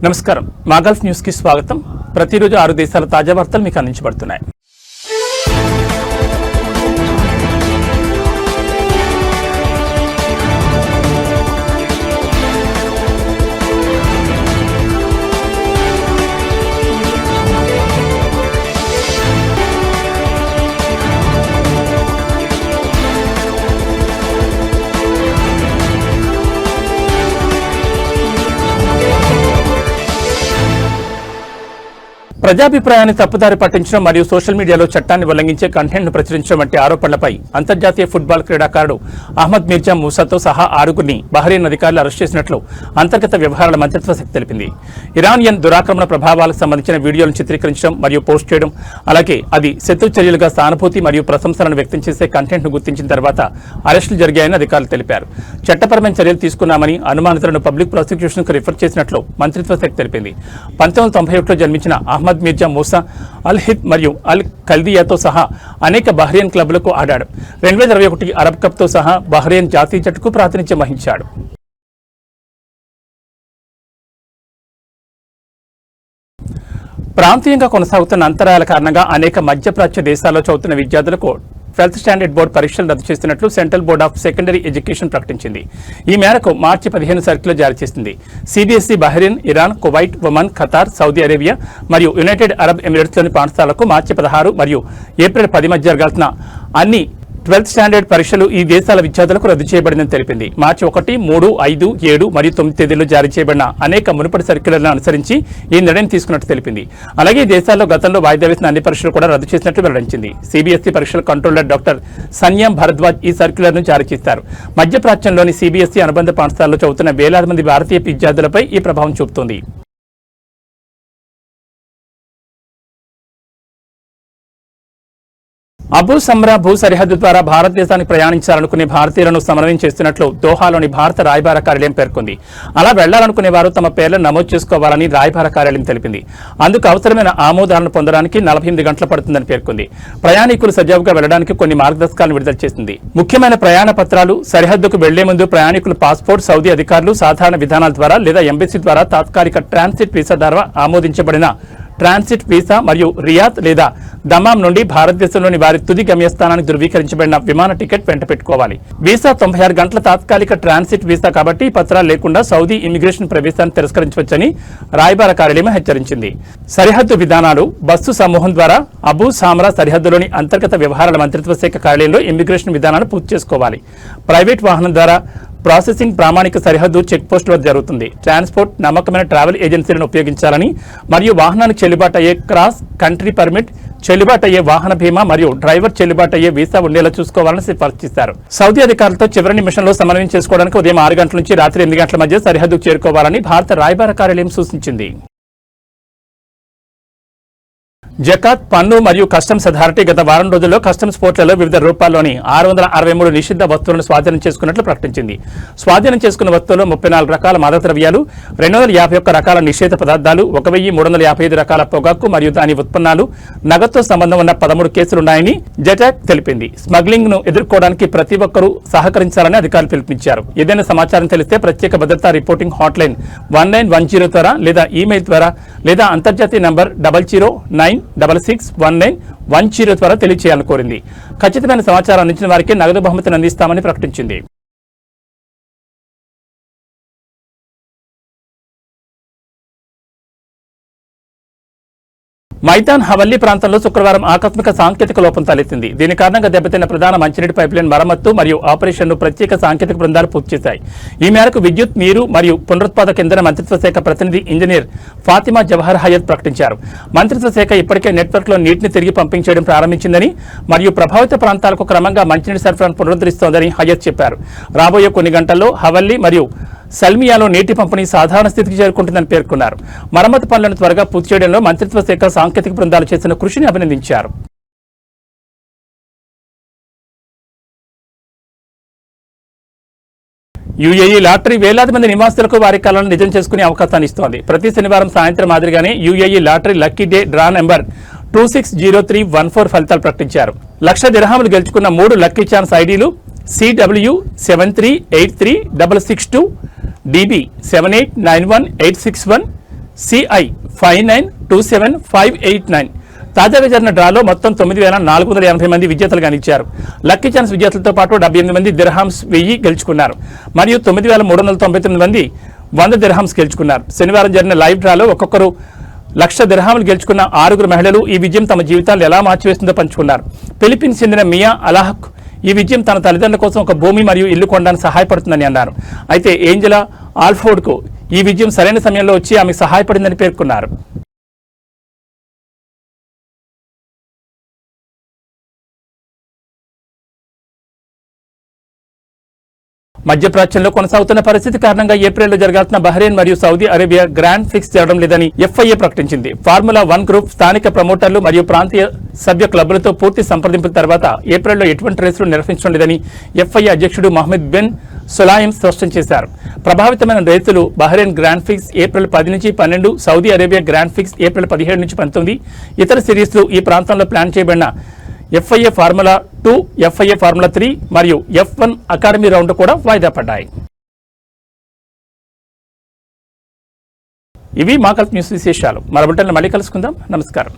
నమస్కారం. మా Gulf news కి స్వాగతం. ప్రతిరోజు 6 దేశాల తాజా వార్తలు మీకు అందించబడుతున్నాయి. ప్రజాభిప్రాయాన్ని తప్పుదారి పట్టించడం మరియు సోషల్ మీడియాలో చట్టాన్ని ఉల్లంఘించే కంటెంట్ను ప్రచురించడం వంటి ఆరోపణలపై అంతర్జాతీయ ఫుట్బాల్ క్రీడాకారుడు అహ్మద్ మిర్జా మూసాతో సహా 6గురిని బహ్రెయిన్ అధికారులు అరెస్ట్ చేసినట్లు అంతర్గత వ్యవహారాల మంత్రిత్వ శాఖ తెలిపింది. ఇరానియన్ దురాక్రమణ ప్రభావాలకు సంబంధించిన వీడియోలను చిత్రీకరించడం మరియు పోస్ట్ చేయడం, అలాగే అది శత్రు చర్యలుగా సానుభూతి మరియు ప్రశంసలను వ్యక్తం చేసే కంటెంట్ను గుర్తించిన తర్వాత అరెస్టులు జరిగాయని అధికారులు తెలిపారు. చట్టపరమైన చర్యలు తీసుకున్నామని అనుమానితులను పబ్లిక్ ప్రాసిక్యూషన్కు రిఫర్ చేసినట్లు మంత్రిత్వ శాఖ తెలిపింది. 1991లో జన్మించిన అహ్మద్ మిర్జా మూసా అల్ హిద్ మరియు అల్ ఖల్దియాతో సహా అనేక బహ్రెయిన్ క్లబ్లకు ఆడాడు. 2021 అరబ్ కప్తో సహా బహ్రెయిన్ జాతీయ జట్టుకు ప్రాతినిధ్యం వహించాడు. ప్రాంతీయంగా కొనసాగుతున్న అంతరాయాల కారణంగా అనేక మధ్యప్రాచ్య దేశాల్లో చదువుతున్న విద్యార్థులకు 12th స్టాండర్డ్ బోర్డు పరీక్షలు రద్దు చేస్తున్నట్లు central board of secondary education ప్రకటించింది. ఈ మేరకు మార్చి 15 సర్క్యులర్ జారీ చేసింది. CBSE Bahrain, Iran, Kuwait, Oman, Qatar, Saudi Arabia మరియు యునైటెడ్ అరబ్ ఎమిరేట్స్లోని పాఠశాలకు మార్చి 16 మరియు ఏప్రిల్ 10 మధ్య జరగాల్సిన అన్ని 12th స్టాండర్డ్ పరీక్షలు ఈ దేశాల విద్యార్థులకు రద్దు చేయబడిందని తెలిపింది. మార్చి 1, 3, 5, 7 మరియు 9 తేదీల్లో జారీ చేయబడిన అనేక మునుపటి సర్క్యులర్లను అనుసరించి ఈ నిర్ణయం తీసుకున్నట్టు తెలిపింది. అలాగే ఈ దేశాల్లో గతంలో వాయిదా వేసిన అన్ని పరీక్షలు కూడా రద్దు చేసినట్లు వెల్లడించింది. సిబిఎస్ఈ పరీక్షల కంట్రోలర్ డాక్టర్ సన్యాం భరద్వాజ్ ఈ సర్క్యులర్ను జారీ చేశారు. మధ్యప్రాచ్యంలోని సిబిఎస్ఈ అనుబంధ పాఠశాలలో చదువుతున్న వేలాది మంది భారతీయ విద్యార్థులపై ఈ ప్రభావం చూపుతోంది. అబూ సమ్రా భూ సరిహద్దు ద్వారా భారతదేశానికి ప్రయాణించాలనుకునే భారతీయులను సమన్వయం చేస్తున్నట్లు దోహాలోని భారత రాయబార కార్యాలయం పేర్కొంది. అలా వెళ్లాలనుకునే వారు తమ పేర్లను నమోదు చేసుకోవాలని రాయబార కార్యాలయం తెలిపింది. అందుకు అవసరమైన ఆమోదాలను పొందడానికి 48 గంటలు పడుతుందని పేర్కొంది. ప్రయాణికులు సజావుగా వెళ్లడానికి కొన్ని మార్గదర్శకాలను విడుదల చేసింది. ముఖ్యమైన ప్రయాణ పత్రాలు, సరిహద్దుకు వెళ్లే ముందు ప్రయాణికుల పాస్పోర్ట్ సౌదీ అధికారులు సాధారణ విధానాల ద్వారా లేదా ఎంబసీ ద్వారా తాత్కాలిక ట్రాన్సిట్ వీసా ద్వారా ఆమోదించబడిన ట్రాన్సిట్ వీసా మరియు రియాద్ లేదా దమాం నుండి భారతదేశంలోని వారి తుది గమ్యస్థానానికి ధృవీకరించబడిన విమాన టికెట్ వెంట పెట్టుకోవాలి. వీసా 96 గంటల తాత్కాలిక ట్రాన్సిట్ వీసా కాబట్టి పత్రాలు లేకుండా సౌదీ ఇమిగ్రేషన్ ప్రవేశాన్ని తిరస్కరించవచ్చని రాయబార కార్యాలయం హెచ్చరించింది. సరిహద్దు విధానాలు బస్సు సమూహం ద్వారా అబూ సామ్రా సరిహద్దులోని అంతర్గత వ్యవహారాల మంత్రిత్వ శాఖ కార్యాలయంలో ఇమిగ్రేషన్ విధానాన్ని పూర్తి చేసుకోవాలి. ప్రైవేట్ వాహనం ద్వారా ప్రాసెసింగ్ ప్రామాణిక సరిహద్దు చెక్ పోస్ట్ వద్ద జరుగుతుంది. ట్రాన్స్పోర్ట్ నమ్మకమైన ట్రావెల్ ఏజెన్సీలను ఉపయోగించాలని మరియు వాహనానికి చెల్లుబాటు అయ్యే క్రాస్ కంట్రీ పర్మిట్, చెల్లుబాటు అయ్యే వాహన బీమా మరియు డ్రైవర్ చెల్లుబాటు అయ్యే వీసా ఉండేలా చూసుకోవాలని సిఫార్సు చేశారు. సౌదీ అధికారులతో చివరి నిమిషంలో సమన్వయం చేసుకోవడానికి ఉదయం 6 గంటల నుంచి రాత్రి 8 గంటల మధ్య సరిహద్దుకు చేరుకోవాలని భారత రాయబార కార్యాలయం సూచించింది. జకాత్, పన్ను మరియు కస్టమ్స్ అథారిటీ గత వారం రోజుల్లో కస్టమ్స్ పోర్ట్లలో వివిధ రూపాల్లోని 663 నిషిద్ధ వస్తువులను స్వాధీనం చేసుకున్నట్లు ప్రకటించింది. స్వాధీనం చేసుకున్న వస్తువుల్లో 34 రకాల మాదక ద్రవ్యాలు, 251 రకాల నిషేధ పదార్థాలు, 1355 రకాల పొగాకు మరియు దాని ఉత్పన్నాలు, నగదుతో సంబంధం ఉన్న 13 కేసులున్నాయని జటాక్ తెలిపింది. స్మగ్లింగ్ ను ఎదుర్కోవడానికి ప్రతి ఒక్కరూ సహకరించాలని అధికారులు పిలుపునిచ్చారు. ఏదైనా సమాచారం తెలిస్తే ప్రత్యేక భద్రతా రిపోర్టింగ్ హాట్లైన్ 1910 ద్వారా లేదా ఈమెయిల్ ద్వారా లేదా అంతర్జాతీయ నంబర్ 009661910 ద్వారా తెలియజేయాలని కోరింది. ఖచ్చితమైన సమాచారం అందించిన వారికి నగదు బహుమతిని అందిస్తామని ప్రకటించింది. మైదాన్ హవల్లీ ప్రాంతంలో శుక్రవారం ఆకస్మిక సాంకేతిక లోపం తలెత్తింది. దీని కారణంగా దెబ్బతిన్న ప్రధాన మంచినీటి పైప్లైన్ మరమ్మత్తు మరియు ఆపరేషన్ను ప్రత్యేక సాంకేతిక బృందాలు పూర్తి చేశాయి. ఈ మేరకు విద్యుత్, నీరు మరియు పునరుత్పాదక ఇంధన మంత్రిత్వ శాఖ ప్రతినిధి ఇంజనీర్ ఫాతిమా జవహర్ హయత్ ప్రకటించారు. మంత్రిత్వ శాఖ ఇప్పటికే నెట్వర్క్లో నీటిని తిరిగి పంపింగ్ చేయడం ప్రారంభించిందని మరియు ప్రభావిత ప్రాంతాలకు క్రమంగా మంచినీటి సరఫరాను పునరుద్ధరిస్తోందని హయత్ చెప్పారు. రాబోయే కొన్ని గంటల్లో హవల్లీ మరియు సల్మియాలో నీటి పంపిణీ సాధారణ స్థితికి చేరుకుంటుందని పేర్కొన్నారు. మరమ్మతు పనులను త్వరగా పూర్తి చేయడంలో మంత్రిత్వ శాఖ సాంకేతిక బృందాలు చేసిన కృషిని అభినందించారు. యుఏఈ లాటరీ వేలాది మంది నివాసులకు వారి కళలను నిజం చేసుకునే అవకాశాన్ని ఇస్తోంది. ప్రతి శనివారం సాయంత్రం మాదిరిగానే UAE lottery lucky day draw number 260314 ఫలితాలు ప్రకటించారు. 1,00,000 దిర్హాములు గెలుచుకున్న 3 lucky chance ఐడీలు CW7383662, DB7891861, CI 5927589. తాజాగా జరిగిన డ్రాలో మొత్తం 9,480 మంది విజేతలుగా నిలిచారు. లక్కీ ఛాన్స్ విజేతలతో పాటు 78 మంది దిర్హామ్స్ 1000 గెలుచుకున్నారు. మరియు 9,399 మంది 100 దిర్హామ్స్ గెలుచుకున్నారు. శనివారం జరిగిన లైవ్ డ్రాలో ఒక్కొక్కరు 1,00,000 దిర్హాములు గెలుచుకున్న 6 మహిళలు ఈ విజయం తమ జీవితాలు ఎలా మార్చివేస్తుందో పంచుకున్నారు. ఫిలిప్పీన్స్ చెందిన మియా అలాహక్ ఈ విజయం తన తల్లిదండ్రుల కోసం ఒక భూమి మరియు ఇల్లు కొనడానికి సహాయపడుతుందని అన్నారు. అయితే ఏంజెలా ఆల్ఫోర్డ్కు ఈ విజయం సరైన సమయంలో వచ్చి ఆమెకు సహాయపడిందని పేర్కొన్నారు. మధ్యప్రాచ్యంలో కొనసాగుతున్న పరిస్థితి కారణంగా ఏప్రిల్లో జరగాల్సిన బహ్రెయిన్ మరియు సౌదీ అరేబియా గ్రాండ్ ఫిక్స్ జరగడం లేదని FIA ప్రకటించింది. ఫార్ములా 1 గ్రూప్ స్థానిక ప్రమోటర్లు మరియు ప్రాంతీయ సభ్య క్లబ్లతో పూర్తి సంప్రదింపుల తర్వాత ఏప్రిల్లో ఎటువంటి రేసులు నిర్వహించడం లేదని FIA అధ్యక్షుడు మహమ్మద్ బిన్ సులాయిం స్పష్టం చేశారు. ప్రభావితమైన రేసులు బహ్రెయిన్ గ్రాండ్ ఫిక్స్ ఏప్రిల్ 10 నుంచి 12, Saudi Arabia grand fix April 17 నుంచి 19, ఇతర సిరీస్లు ఈ ప్రాంతంలో ప్లాన్ చేయబడిన FIA ఫార్ములా 2, FIA ఫార్ములా 3 మరియు F1 అకాడమీ రౌండ్ కూడా వాయిదా పడ్డాయి. ఇవి మా కల్ప్ న్యూస్ విశేషాలు. మరో బులెటిన్లో మళ్ళీ కలుసుకుందాం. నమస్కారం.